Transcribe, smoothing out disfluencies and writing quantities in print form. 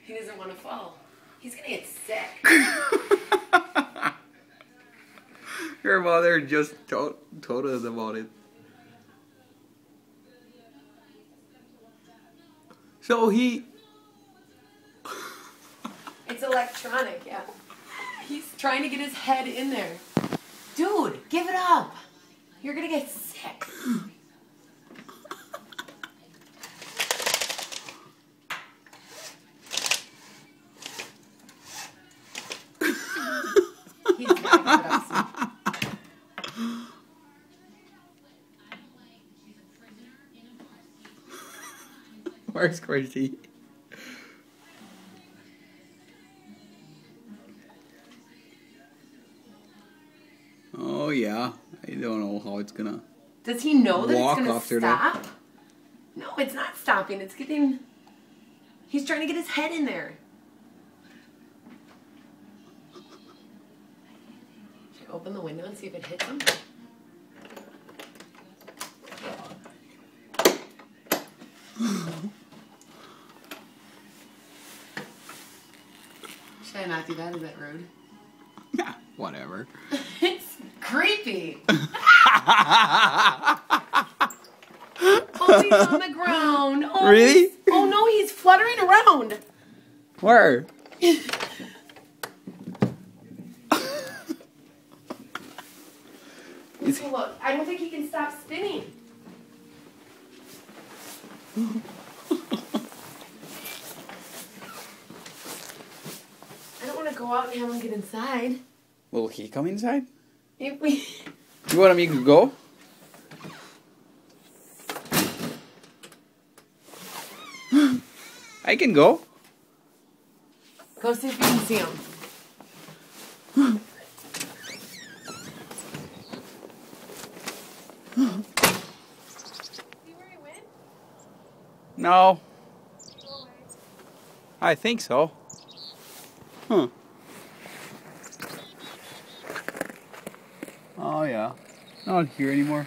He doesn't want to fall. He's gonna get sick. Your mother just told us about it. So he... It's electronic, yeah. He's trying to get his head in there. Dude, give it up. You're gonna get sick. He's gotta give it up soon. Where's Christy? Oh yeah, I don't know how it's gonna. Does he know that walk it's gonna after stop? that. No, it's not stopping. It's getting. He's trying to get his head in there. Should I open the window and see if it hits him? Should I not do that? Is that rude? Yeah, whatever. It's creepy. Oh, he's on the ground. Oh, Really? Oh no, he's fluttering around. Where? Let's look. I don't think he can stop spinning. I don't want to go out and have him get inside. Will he come inside? If we... You want me to go? I can go. Go see if you can see him. See where he went? No. I think so. Huh. Oh yeah. Not here anymore.